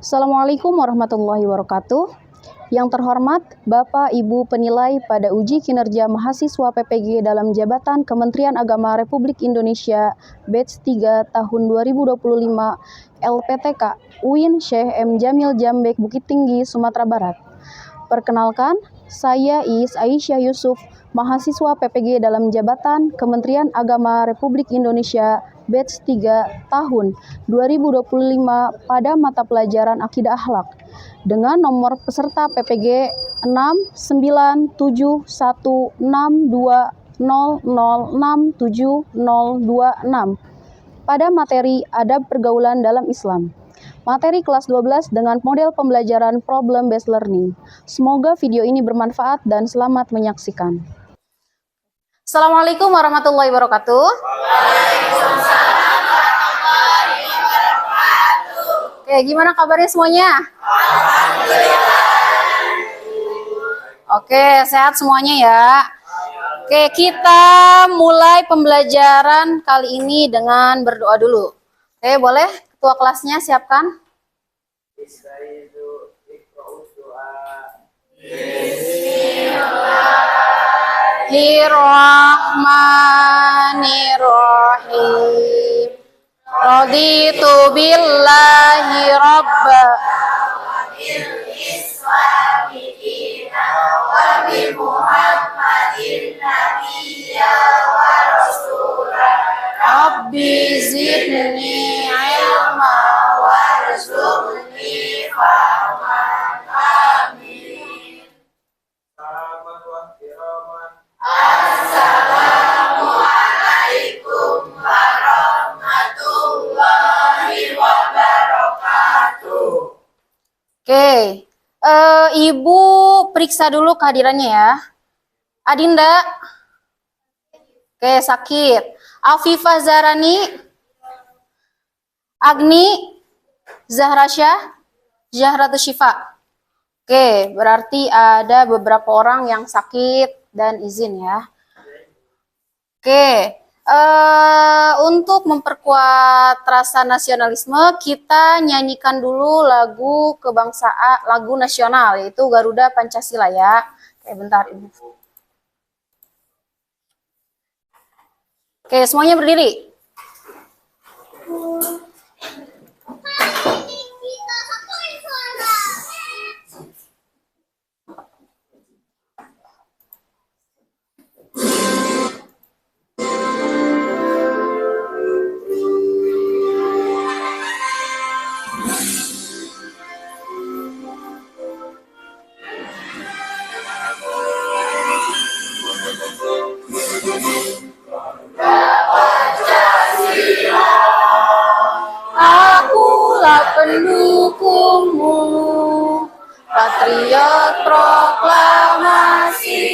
Assalamualaikum warahmatullahi wabarakatuh. Yang terhormat Bapak Ibu penilai pada uji kinerja mahasiswa PPG dalam jabatan Kementerian Agama Republik Indonesia batch 3 tahun 2025 LPTK UIN Syekh M. Jamil Jambek Bukit Tinggi, Sumatera Barat. Perkenalkan, saya Is Aisyah Yusuf, mahasiswa PPG dalam jabatan Kementerian Agama Republik Indonesia batch 3 tahun 2025 pada mata pelajaran Akidah Akhlak dengan nomor peserta PPG 6971620067026 pada materi Adab Pergaulan dalam Islam. Materi kelas 12 dengan model pembelajaran problem based learning. Semoga video ini bermanfaat dan selamat menyaksikan. Assalamualaikum warahmatullahi wabarakatuh. Oke, gimana kabarnya semuanya? Alhamdulillah. Oke, sehat semuanya ya. Oke, kita mulai pembelajaran kali ini dengan berdoa dulu. Oke, boleh ketua kelasnya siapkan. Bismillahirrahmanirrahim. Raditu billahi rabba wa bi Muhammadin nabiyya wa rasulah. Rabbi zidni ilma warzuqni fahman. Amin. Assalamualaikum warahmatullahi wabarakatuh. Oke, Ibu periksa dulu kehadirannya ya. Adinda? Oke, sakit. Afifah Zarani? Agni? Zahrasya? Zahratus Syifa? Oke, berarti ada beberapa orang yang sakit dan izin ya. Oke, untuk memperkuat rasa nasionalisme, kita nyanyikan dulu lagu kebangsaan, lagu nasional, yaitu Garuda Pancasila ya. Oke, bentar Ibu. Oke, semuanya berdiri. Pendukungmu, patriot proklamasi,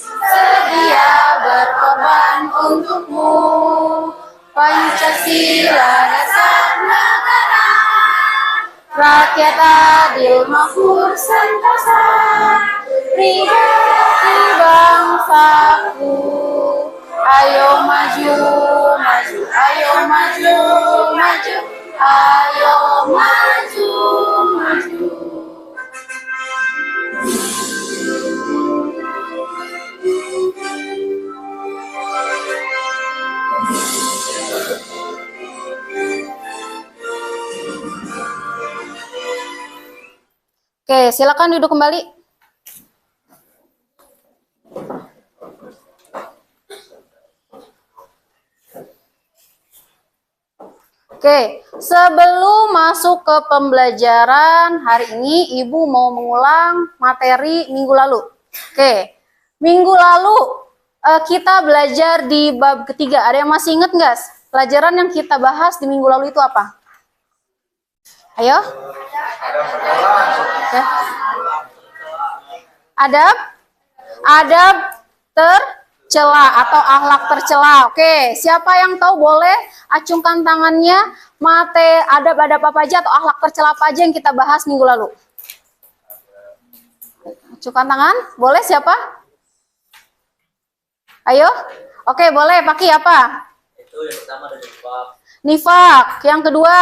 sedia berkorban untukmu. Pancasila dasar negara, rakyat adil makmur sentosa, pribadi bangsaku. Ayo maju, maju, ayo maju, maju. Ayo maju, maju. Oke, silakan duduk kembali. Oke, sebelum masuk ke pembelajaran hari ini, Ibu mau mengulang materi minggu lalu. Oke, minggu lalu kita belajar di bab ketiga. Ada yang masih ingat nggak? Pelajaran yang kita bahas di minggu lalu itu apa? Ayo. Oke. Adab tercela atau akhlak tercela. Oke, siapa yang tahu boleh acungkan tangannya. Adab-adab apa aja atau akhlak tercela apa aja yang kita bahas minggu lalu? Acungkan tangan, boleh siapa? Ayo. Oke, boleh. Pakai apa? Itu yang pertama ada nifak. Nifak. Yang kedua?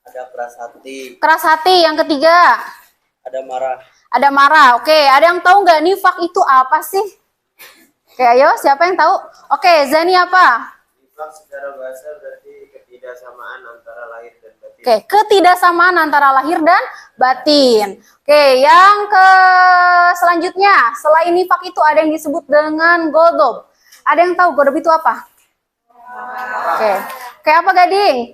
Ada Ada keras hati. Keras hati. Yang ketiga? Ada marah. Ada marah. Oke, ada yang tahu nggak nifak itu apa sih? Oke, ayo siapa yang tahu? Oke, Zani apa? Nifak secara bahasa berarti ketidaksamaan antara lahir dan batin. Oke, ketidaksamaan antara lahir dan batin. Oke, yang selanjutnya, selain nifak itu ada yang disebut dengan godob. Ada yang tahu godob itu apa? Oke, kayak apa Gading?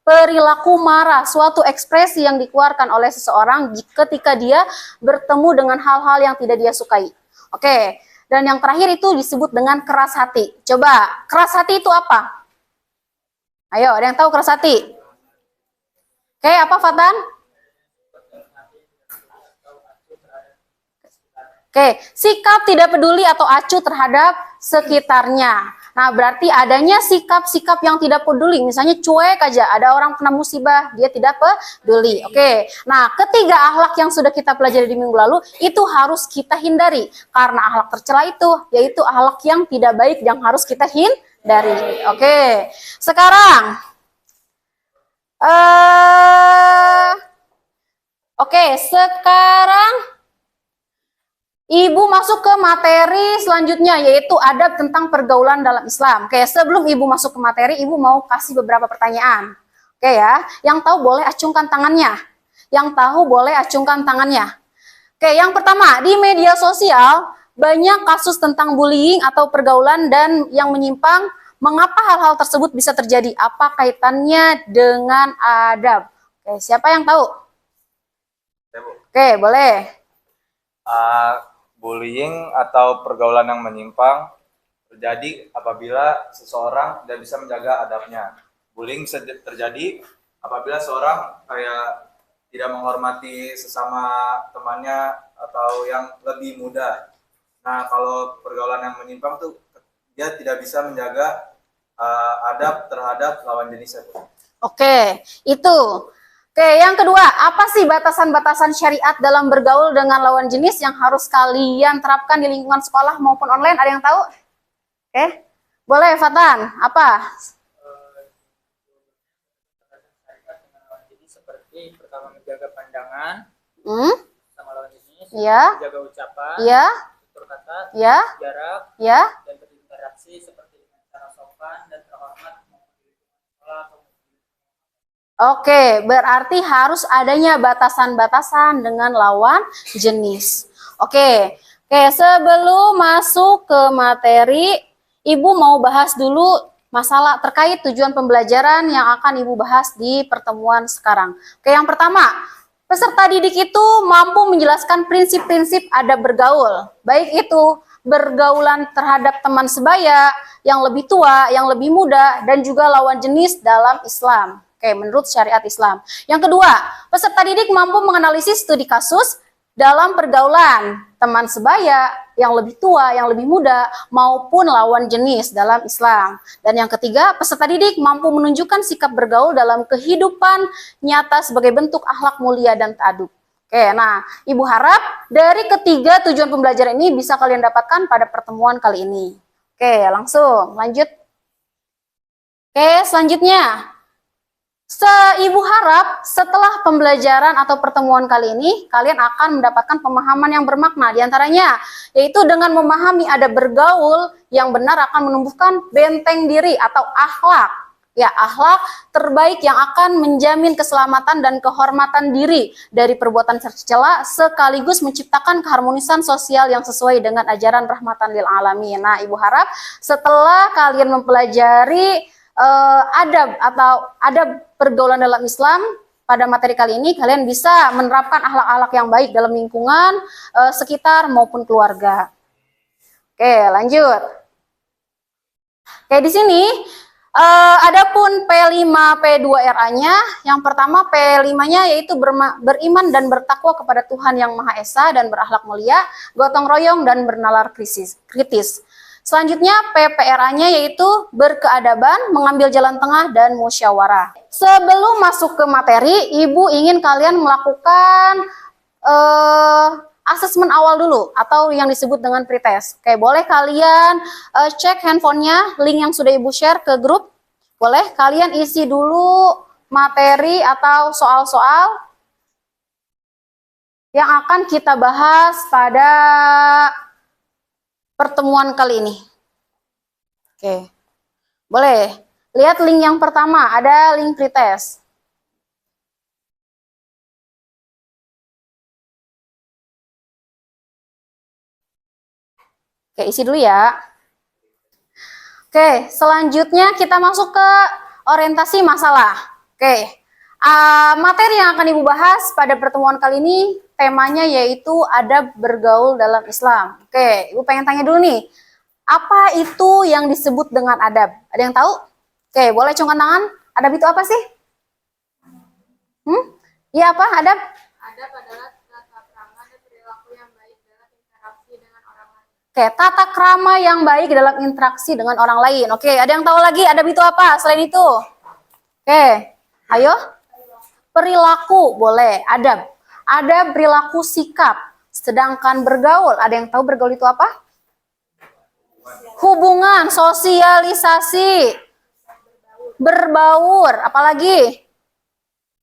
Perilaku marah, suatu ekspresi yang dikeluarkan oleh seseorang ketika dia bertemu dengan hal-hal yang tidak dia sukai. Oke, dan yang terakhir itu disebut dengan keras hati. Coba, keras hati itu apa? Ayo, ada yang tahu keras hati? Oke, apa Fatan? Oke, sikap tidak peduli atau acuh terhadap sekitarnya. Nah, berarti adanya sikap-sikap yang tidak peduli, misalnya cuek aja, ada orang kena musibah, dia tidak peduli. Oke, nah ketiga akhlak yang sudah kita pelajari di minggu lalu, itu harus kita hindari. Karena akhlak tercela itu, yaitu akhlak yang tidak baik yang harus kita hindari. Oke, sekarang, sekarang Ibu masuk ke materi selanjutnya, yaitu adab tentang pergaulan dalam Islam. Oke, sebelum Ibu masuk ke materi, Ibu mau kasih beberapa pertanyaan. Oke ya, yang tahu boleh acungkan tangannya. Yang tahu boleh acungkan tangannya. Oke, yang pertama, di media sosial banyak kasus tentang bullying atau pergaulan dan yang menyimpang. Mengapa hal-hal tersebut bisa terjadi? Apa kaitannya dengan adab? Oke, siapa yang tahu? Oke, boleh. Bullying atau pergaulan yang menyimpang terjadi apabila seseorang tidak bisa menjaga adabnya. Bullying terjadi apabila seorang kayak tidak menghormati sesama temannya atau yang lebih muda. Nah, kalau pergaulan yang menyimpang tuh dia tidak bisa menjaga adab terhadap lawan jenisnya. Oke, itu. Oke, yang kedua, apa sih batasan-batasan syariat dalam bergaul dengan lawan jenis yang harus kalian terapkan di lingkungan sekolah maupun online? Ada yang tahu? Oke, boleh Fatan, apa? Jadi seperti pertama menjaga pandangan sama lawan jenis, ya, menjaga ucapan, ya, tutur kata, ya, jarak, ya, dan berinteraksi seperti dengan cara sopan dan terhormat maupun di lingkungan sekolah. Oke, berarti harus adanya batasan-batasan dengan lawan jenis. Oke, sebelum masuk ke materi, Ibu mau bahas dulu masalah terkait tujuan pembelajaran yang akan Ibu bahas di pertemuan sekarang. Oke, yang pertama, peserta didik itu mampu menjelaskan prinsip-prinsip adab bergaul, baik itu bergaulan terhadap teman sebaya, yang lebih tua, yang lebih muda, dan juga lawan jenis dalam Islam. Oke, menurut syariat Islam. Yang kedua, peserta didik mampu menganalisis studi kasus dalam pergaulan teman sebaya, yang lebih tua, yang lebih muda, maupun lawan jenis dalam Islam. Dan yang ketiga, peserta didik mampu menunjukkan sikap bergaul dalam kehidupan nyata sebagai bentuk akhlak mulia dan ta'adub. Oke, nah Ibu harap dari ketiga tujuan pembelajaran ini bisa kalian dapatkan pada pertemuan kali ini. Oke, langsung lanjut. Oke, selanjutnya. Ibu harap setelah pembelajaran atau pertemuan kali ini, kalian akan mendapatkan pemahaman yang bermakna. Di antaranya, yaitu dengan memahami adab bergaul yang benar akan menumbuhkan benteng diri atau akhlak. Ya, akhlak terbaik yang akan menjamin keselamatan dan kehormatan diri dari perbuatan tercela sekaligus menciptakan keharmonisan sosial yang sesuai dengan ajaran rahmatan lil alamin. Nah, Ibu harap setelah kalian mempelajari adab atau adab pergaulan dalam Islam pada materi kali ini, kalian bisa menerapkan akhlak-akhlak yang baik dalam lingkungan sekitar maupun keluarga. Oke, lanjut. Oke, di sini adapun P5 P2RA-nya, yang pertama P5-nya yaitu beriman dan bertakwa kepada Tuhan yang Maha Esa dan berakhlak mulia, gotong royong dan bernalar kritis. Selanjutnya PPRA-nya yaitu berkeadaban, mengambil jalan tengah, dan musyawarah. Sebelum masuk ke materi, Ibu ingin kalian melakukan asesmen awal dulu atau yang disebut dengan pretest. Oke, boleh kalian cek handphonenya, link yang sudah Ibu share ke grup. Boleh kalian isi dulu materi atau soal-soal yang akan kita bahas pada pertemuan kali ini. Oke. Boleh. Lihat link yang pertama, ada link pretest. Oke, isi dulu ya. Oke, selanjutnya kita masuk ke orientasi masalah. Oke, materi yang akan Ibu bahas pada pertemuan kali ini, temanya yaitu adab bergaul dalam Islam. Oke, Ibu pengen tanya dulu nih, apa itu yang disebut dengan adab? Ada yang tahu? Oke, boleh cungkan tangan. Adab itu apa sih? Iya apa? Adab? Adab adalah tata krama dan perilaku yang baik dalam interaksi dengan orang lain. Oke, tata krama yang baik dalam interaksi dengan orang lain. Oke, ada yang tahu lagi adab itu apa selain itu? Oke, ayo. Perilaku, boleh. Adab. Adab perilaku sikap. Sedangkan bergaul, ada yang tahu bergaul itu apa? Hubungan, sosialisasi. Berbaur, apalagi?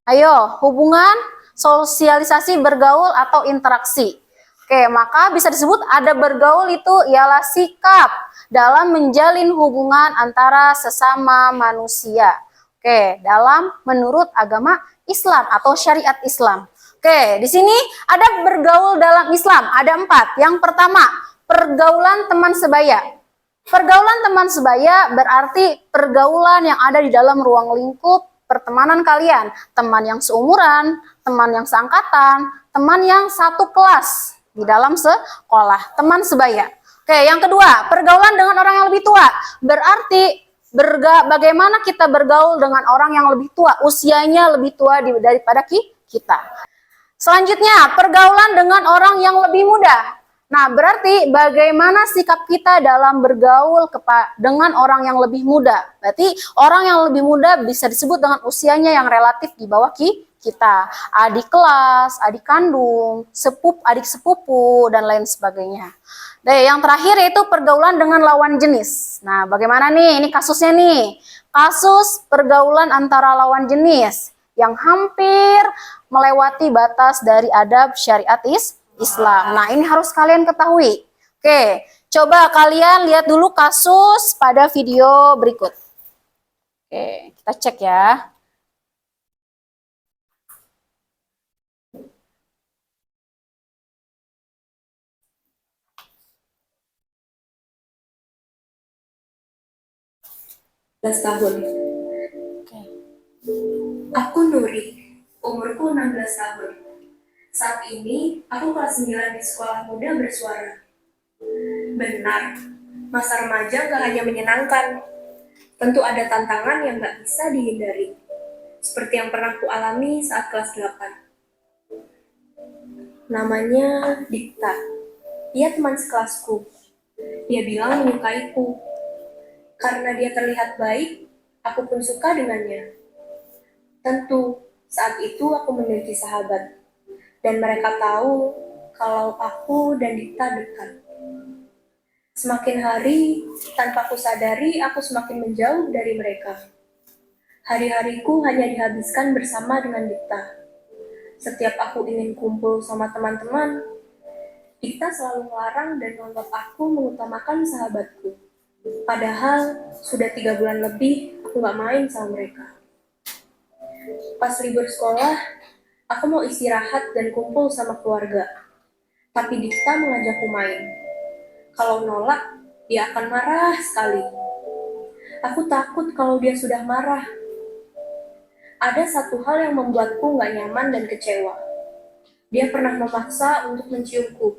Ayo, hubungan, sosialisasi, bergaul, atau interaksi. Oke, maka bisa disebut adab bergaul itu ialah sikap dalam menjalin hubungan antara sesama manusia. Oke, dalam menurut agama Islam atau syariat Islam. Oke, di sini adab bergaul dalam Islam ada 4. Yang pertama, pergaulan teman sebaya. Pergaulan teman sebaya berarti pergaulan yang ada di dalam ruang lingkup pertemanan kalian. Teman yang seumuran, teman yang seangkatan, teman yang satu kelas di dalam sekolah, teman sebaya. Oke, yang kedua, pergaulan dengan orang yang lebih tua. Berarti bagaimana kita bergaul dengan orang yang lebih tua, usianya lebih tua daripada kita. Selanjutnya, pergaulan dengan orang yang lebih muda. Nah, berarti bagaimana sikap kita dalam bergaul dengan orang yang lebih muda. Berarti orang yang lebih muda bisa disebut dengan usianya yang relatif di bawah kita. Adik kelas, adik kandung, adik sepupu, dan lain sebagainya. Dan yang terakhir yaitu pergaulan dengan lawan jenis. Nah, bagaimana nih? Ini kasusnya nih. Kasus pergaulan antara lawan jenis yang hampir melewati batas dari adab syariat Islam. Nah, ini harus kalian ketahui. Oke, coba kalian lihat dulu kasus pada video berikut. Oke, kita cek ya. Tahun. Aku Nuri, umurku 16 tahun. Saat ini, aku kelas 9 di sekolah muda bersuara. Benar, masa remaja gak hanya menyenangkan. Tentu ada tantangan yang gak bisa dihindari. Seperti yang pernah ku alami saat kelas 8. Namanya Dikta. Dia teman sekelasku. Dia bilang menyukaiku. Karena dia terlihat baik, aku pun suka dengannya. Tentu, saat itu aku memiliki sahabat. Dan mereka tahu kalau aku dan Dikta dekat. Semakin hari, tanpa aku sadari, aku semakin menjauh dari mereka. Hari-hariku hanya dihabiskan bersama dengan Dikta. Setiap aku ingin kumpul sama teman-teman, Dikta selalu melarang dan menganggap aku mengutamakan sahabatku. Padahal, sudah 3 bulan lebih aku gak main sama mereka. Pas libur sekolah, aku mau istirahat dan kumpul sama keluarga. Tapi Dikta mengajakku main. Kalau nolak, dia akan marah sekali. Aku takut kalau dia sudah marah. Ada satu hal yang membuatku gak nyaman dan kecewa. Dia pernah memaksa untuk menciumku.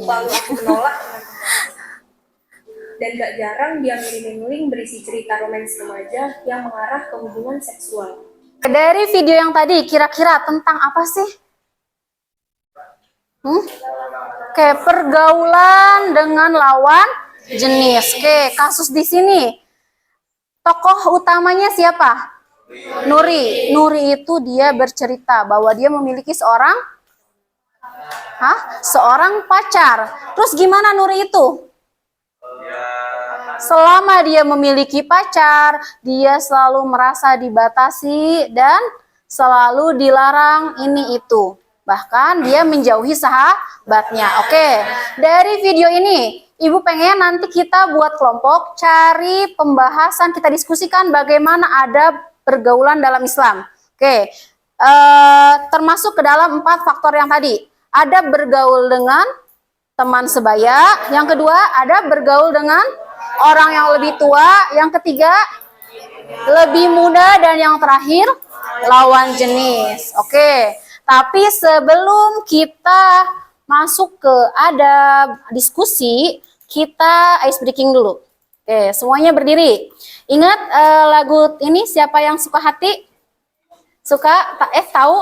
Lalu aku menolak dengan tegas. Dan gak jarang dia ngirim link berisi cerita romans remaja yang mengarah ke hubungan seksual. Dari video yang tadi, kira-kira tentang apa sih? Oke, pergaulan dengan lawan jenis. Oke, kasus di sini. Tokoh utamanya siapa? Nuri. Nuri itu dia bercerita bahwa dia memiliki seorang pacar. Terus gimana Nuri itu? Selama dia memiliki pacar, dia selalu merasa dibatasi dan selalu dilarang ini itu. Bahkan dia menjauhi sahabatnya. Oke, dari video ini Ibu pengen nanti kita buat kelompok, cari pembahasan, kita diskusikan bagaimana adab pergaulan dalam Islam. Oke, termasuk ke dalam 4 faktor yang tadi. Adab bergaul dengan teman sebaya. Yang kedua, adab bergaul dengan orang yang lebih tua. Yang ketiga, lebih muda. Dan yang terakhir, lawan jenis. Oke, tapi sebelum kita masuk ke adab diskusi, kita ice breaking dulu. Oke, semuanya berdiri. Ingat lagu ini siapa yang suka hati? Suka? Tahu?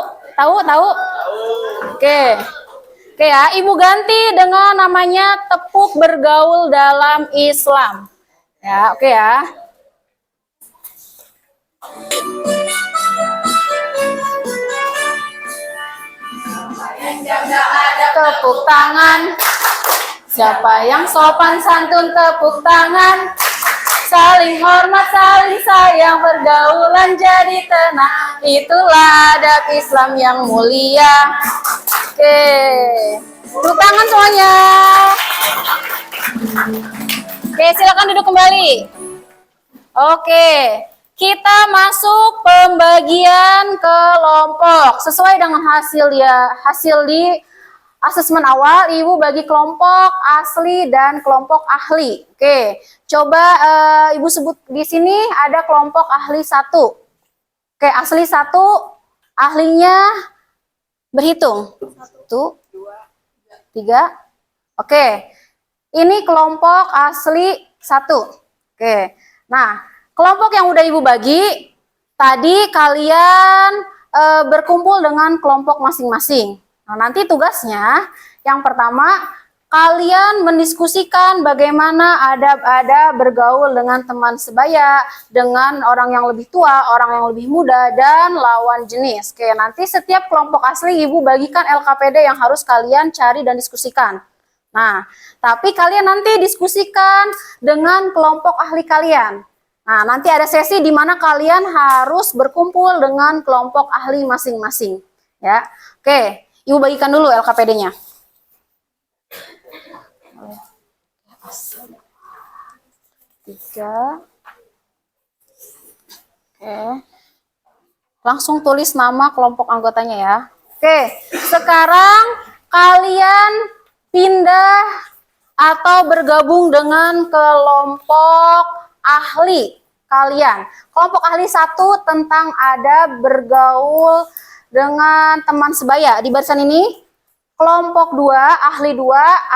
Oke. Oke ya, Ibu ganti dengan namanya tepuk bergaul dalam Islam. Ya, oke ya. Tepuk tangan. Siapa yang sopan santun tepuk tangan. Saling hormat, saling sayang, pergaulan jadi tenang. Itulah adab Islam yang mulia. Oke, tepuk tangan semuanya. Oke, silakan duduk kembali. Oke, kita masuk pembagian kelompok sesuai dengan hasil di asesmen awal. Ibu bagi kelompok asli dan kelompok ahli. Oke, coba Ibu sebut di sini ada kelompok ahli 1. Oke, asli 1, ahlinya berhitung. 1, 2, 3. Oke, ini kelompok asli 1. Oke, nah kelompok yang udah Ibu bagi, tadi kalian berkumpul dengan kelompok masing-masing. Nah, nanti tugasnya yang pertama, kalian mendiskusikan bagaimana adab-adab bergaul dengan teman sebaya, dengan orang yang lebih tua, orang yang lebih muda, dan lawan jenis. Oke, nanti setiap kelompok asli Ibu bagikan LKPD yang harus kalian cari dan diskusikan. Nah, tapi kalian nanti diskusikan dengan kelompok ahli kalian. Nah, nanti ada sesi di mana kalian harus berkumpul dengan kelompok ahli masing-masing. Ya, oke. Ibu bagikan dulu LKPD-nya. Tiga. Oke. Langsung tulis nama kelompok anggotanya ya. Oke, sekarang kalian pindah atau bergabung dengan kelompok ahli kalian. Kelompok ahli 1 tentang adab bergaul dengan teman sebaya. Di barisan ini, kelompok 2, ahli 2,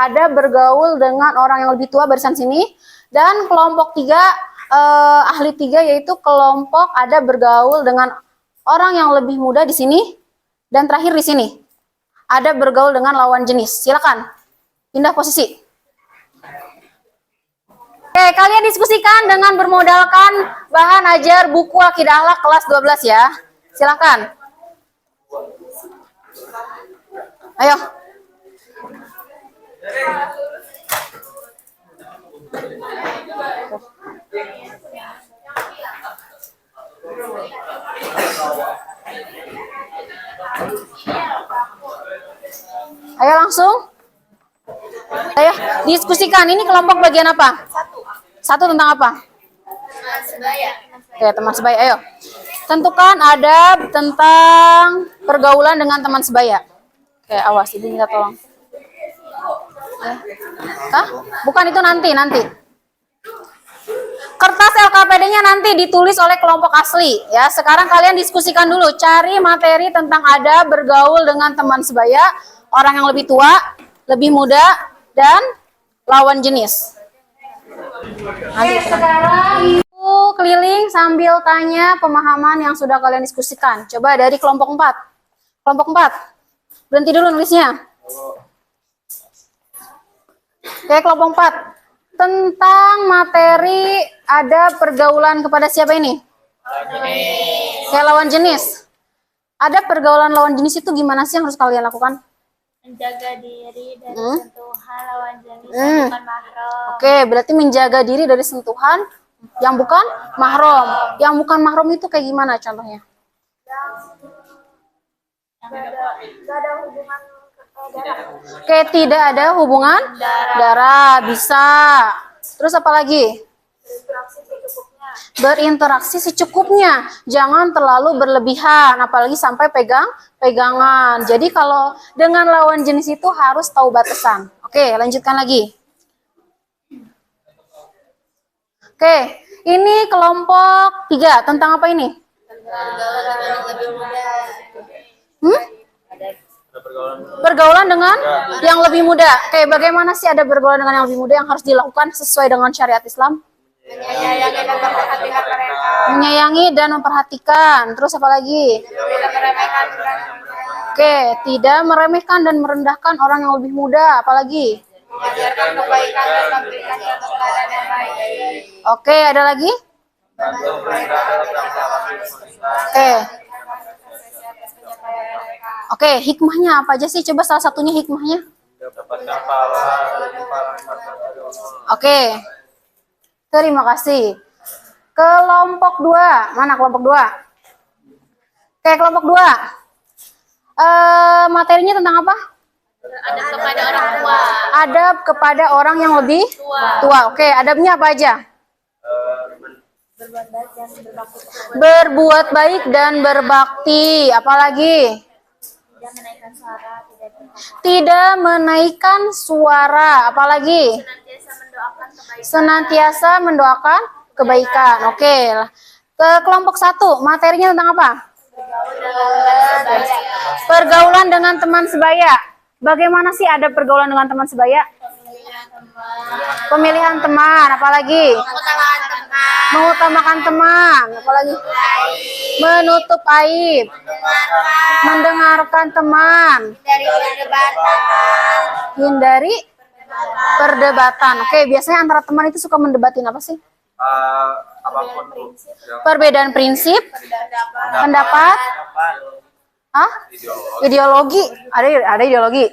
ada bergaul dengan orang yang lebih tua, barisan sini. Dan kelompok 3, ahli 3, yaitu kelompok ada bergaul dengan orang yang lebih muda di sini. Dan terakhir di sini, ada bergaul dengan lawan jenis. Silakan, pindah posisi. Oke, kalian diskusikan dengan bermodalkan bahan ajar buku Akidah Akhlak kelas 12 ya. Silakan. Ayo. Ayo langsung. Ayo diskusikan. Ini kelompok bagian apa? Satu tentang apa? Teman sebaya. Oke, teman sebaya. Ayo. Tentukan adab tentang pergaulan dengan teman sebaya. Oke, awas, Ibu minta tolong. Ya. Hah? Bukan, itu nanti. Kertas LKPD-nya nanti ditulis oleh kelompok asli. Ya, sekarang kalian diskusikan dulu, cari materi tentang adab bergaul dengan teman sebaya, orang yang lebih tua, lebih muda, dan lawan jenis. Oke, sekarang Ibu keliling sambil tanya pemahaman yang sudah kalian diskusikan. Coba dari kelompok 4. Kelompok 4. Berhenti dulu nulisnya. Oke, kelompok 4. Tentang materi ada pergaulan kepada siapa ini? Kayak lawan jenis. Ada pergaulan lawan jenis itu gimana sih yang harus kalian lakukan? menjaga diri dari sentuhan lawan jenis yang bukan mahram. Oke, berarti menjaga diri dari sentuhan yang bukan mahram. Yang bukan mahram itu kayak gimana contohnya? Gak ada hubungan darah. Oke, tidak ada hubungan darah, bisa. Terus apa lagi? Berinteraksi secukupnya. Jangan terlalu berlebihan, apalagi sampai pegangan. Jadi kalau dengan lawan jenis itu harus tahu batasan. Oke, lanjutkan lagi. Oke, ini kelompok 3. Tentang apa ini? Pergaulan dengan yang lebih muda. Oke, bagaimana sih ada bergaulan dengan yang lebih muda yang harus dilakukan sesuai dengan syariat Islam? Menyayangi dan memperhatikan. Terus apa lagi? Oke, tidak meremehkan dan merendahkan orang yang lebih muda. Apalagi? Mengajarkan kebaikan dan memberikan contoh teladan yang baik. Oke, ada lagi? Oke. Oke, hikmahnya apa aja sih? Coba salah satunya hikmahnya. Dapatkan pahala dari para Oke. Terima kasih. Kelompok 2. Mana kelompok 2? Oke, kelompok 2. Materinya tentang apa? Adab kepada orang tua. Adab kepada orang yang lebih tua. Oke, adabnya apa aja? Berbuat baik dan berbakti. Apalagi? Tidak menaikkan suara. Apalagi? Senantiasa mendoakan kebaikan. Oke. Ke kelompok 1. Materinya tentang apa? Pergaulan dengan teman sebaya. Bagaimana sih ada pergaulan dengan teman sebaya? Pemilihan teman, apalagi? Mengutamakan teman, apalagi? Menutup aib. Mendengarkan teman. Hindari perdebatan. Oke, biasanya antara teman itu suka mendebatin apa sih? apapun Bu. Perbedaan prinsip, pendapat, ideologi. Ada ideologi.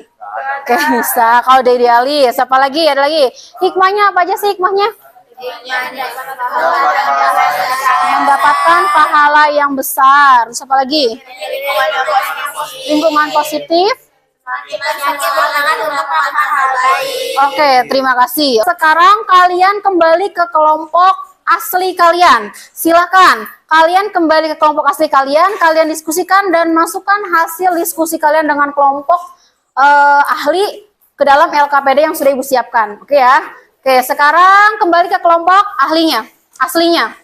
Oke, bisa. Kalau ada idealis, apa lagi? Ada lagi. Hikmahnya apa aja sih hikmahnya? Mendapatkan pahala yang besar. Terus apa lagi? Lingkungan positif. Oke, terima kasih. Sekarang kalian kembali ke kelompok asli kalian. Silakan, kalian kembali ke kelompok asli kalian. Kalian diskusikan dan masukkan hasil diskusi kalian dengan kelompok ahli ke dalam LKPD yang sudah Ibu siapkan. Oke ya. Oke, sekarang kembali ke kelompok ahlinya, aslinya.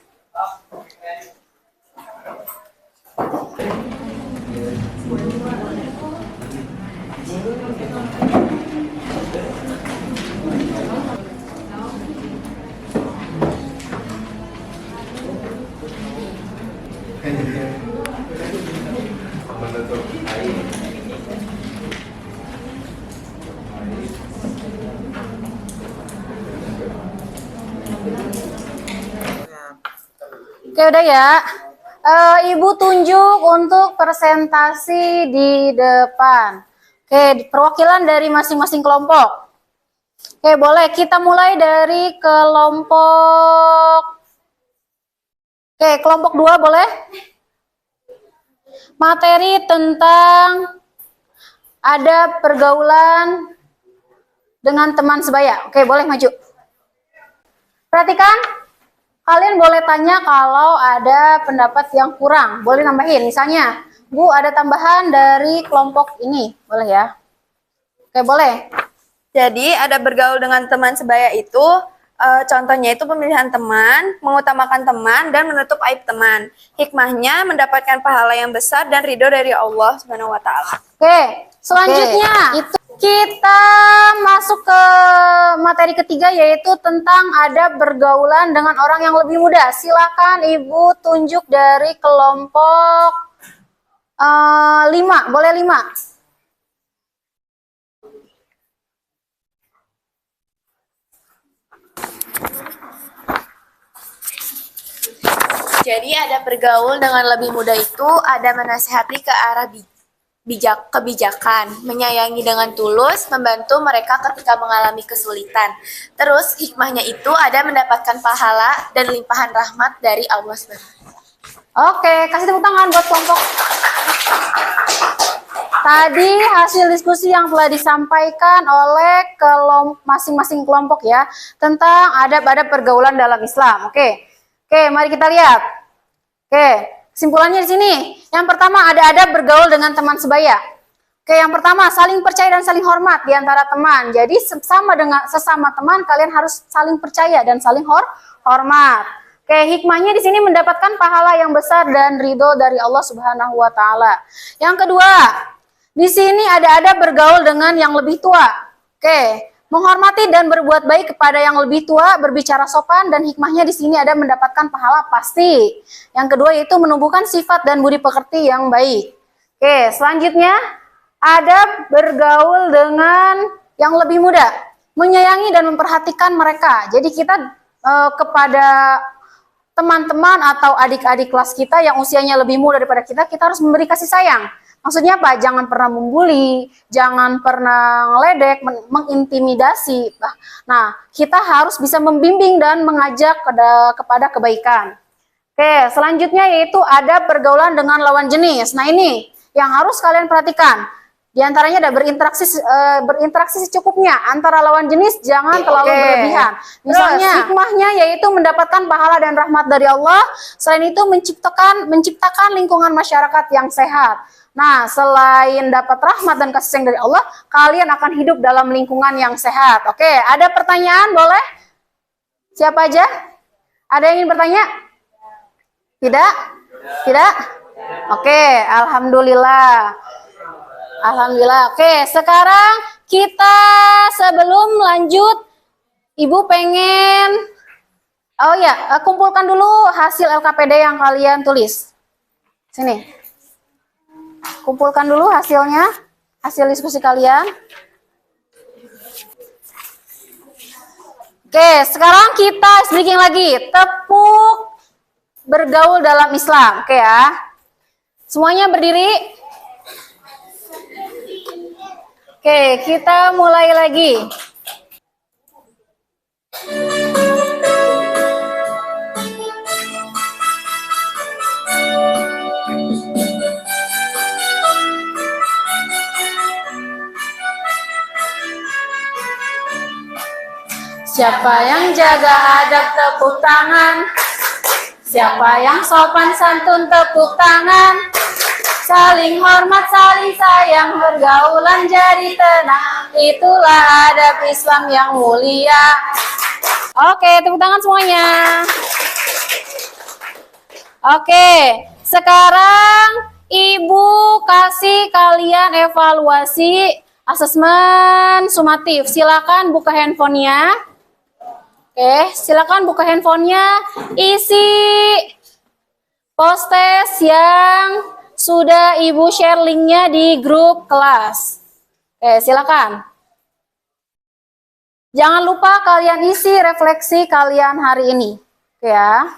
Oke, udah ya. Ibu tunjuk untuk presentasi di depan. Oke, perwakilan dari masing-masing kelompok. Oke, boleh. Kita mulai dari kelompok... Oke, kelompok 2 boleh? Materi tentang adab pergaulan dengan teman sebaya. Oke, boleh maju. Perhatikan. Kalian boleh tanya kalau ada pendapat yang kurang. Boleh nambahin. Misalnya, Bu, ada tambahan dari kelompok ini. Boleh ya? Oke, boleh. Jadi, ada bergaul dengan teman sebaya itu, contohnya itu pemilihan teman, mengutamakan teman, dan menutup aib teman. Hikmahnya mendapatkan pahala yang besar dan ridho dari Allah Subhanahu wa Ta'ala. Oke, selanjutnya itu kita masuk ke materi ketiga, yaitu tentang adab bergaulan dengan orang yang lebih muda. Silakan Ibu tunjuk dari kelompok 5, boleh 5. Jadi ada bergaul dengan lebih muda itu ada menasihati ke arah kebijakan, menyayangi dengan tulus, membantu mereka ketika mengalami kesulitan. Terus hikmahnya itu ada mendapatkan pahala dan limpahan rahmat dari Allah SWT. Oke, kasih tepuk tangan buat kelompok. Tadi hasil diskusi yang telah disampaikan oleh masing-masing kelompok ya, tentang adab-adab pergaulan dalam Islam. Oke, mari kita lihat. Oke, kesimpulannya di sini. Yang pertama, ada adab bergaul dengan teman sebaya. Oke, yang pertama, saling percaya dan saling hormat di antara teman. Jadi sesama teman, kalian harus saling percaya dan saling hormat. Oke, hikmahnya di sini mendapatkan pahala yang besar dan ridho dari Allah Subhanahu wa taala. Yang kedua, di sini ada bergaul dengan yang lebih tua. Oke, menghormati dan berbuat baik kepada yang lebih tua, berbicara sopan, dan hikmahnya di sini ada mendapatkan pahala pasti. Yang kedua yaitu menumbuhkan sifat dan budi pekerti yang baik. Oke, selanjutnya ada bergaul dengan yang lebih muda, menyayangi dan memperhatikan mereka. Jadi kita kepada teman-teman atau adik-adik kelas kita yang usianya lebih muda daripada kita harus memberi kasih sayang. Maksudnya apa? Jangan pernah membuli, jangan pernah ngeledek, mengintimidasi. Nah, kita harus bisa membimbing dan mengajak kepada kebaikan. Oke, selanjutnya yaitu ada pergaulan dengan lawan jenis. Nah, ini yang harus kalian perhatikan. Di antaranya ada berinteraksi secukupnya antara lawan jenis, jangan terlalu berlebihan. Misalnya hikmahnya yaitu mendapatkan pahala dan rahmat dari Allah. Selain itu menciptakan lingkungan masyarakat yang sehat. Nah, selain dapat rahmat dan kasih sayang dari Allah, kalian akan hidup dalam lingkungan yang sehat. Oke, ada pertanyaan boleh? Siapa aja? Ada yang ingin bertanya? Tidak? Tidak? Oke, alhamdulillah. Alhamdulillah. Oke, sekarang kita sebelum lanjut, Ibu pengen, kumpulkan dulu hasil LKPD yang kalian tulis. Sini. Kumpulkan dulu hasilnya, hasil diskusi kalian. Oke, sekarang kita speaking lagi. Tepuk bergaul dalam Islam. Oke ya. Semuanya berdiri. Oke, kita mulai lagi. Siapa yang jaga adab tepuk tangan? Siapa yang sopan santun tepuk tangan? Saling hormat, saling sayang, pergaulan jadi tenang. Itulah adab Islam yang mulia. Oke, tepuk tangan semuanya. Oke, sekarang Ibu kasih kalian evaluasi asesmen sumatif. Silakan buka handphonenya. Oke, silakan buka handphonenya. Isi post-test yang sudah Ibu share linknya di grup kelas. Oke, silakan. Jangan lupa kalian isi refleksi kalian hari ini. Oke ya.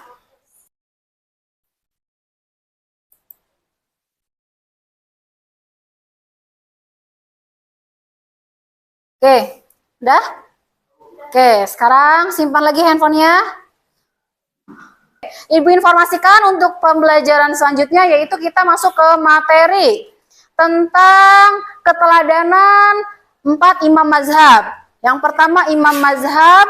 Oke, udah? Oke, sekarang simpan lagi handphonenya. Ibu informasikan untuk pembelajaran selanjutnya yaitu kita masuk ke materi tentang keteladanan 4 imam mazhab. Yang pertama imam mazhab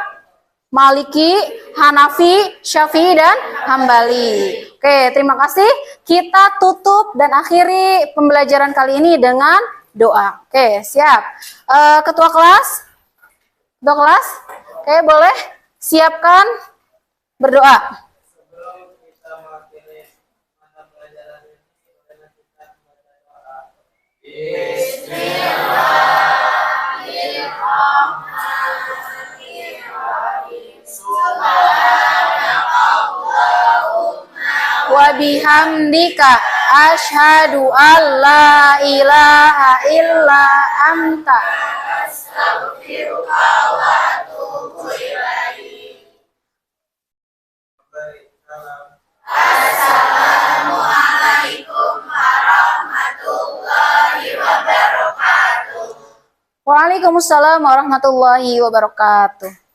Maliki, Hanafi, Syafi'i, dan Hambali. Oke, terima kasih. Kita tutup dan akhiri pembelajaran kali ini dengan doa. Oke, siap. Ketua kelas? Ketua kelas? Oke, boleh siapkan berdoa. Wa bihamdika asyhadu an la ilaha illa anta astaghfiruka wa atubu ilaik. Assalamualaikum warahmatullahi Waalaikumsalam warahmatullahi wabarakatuh.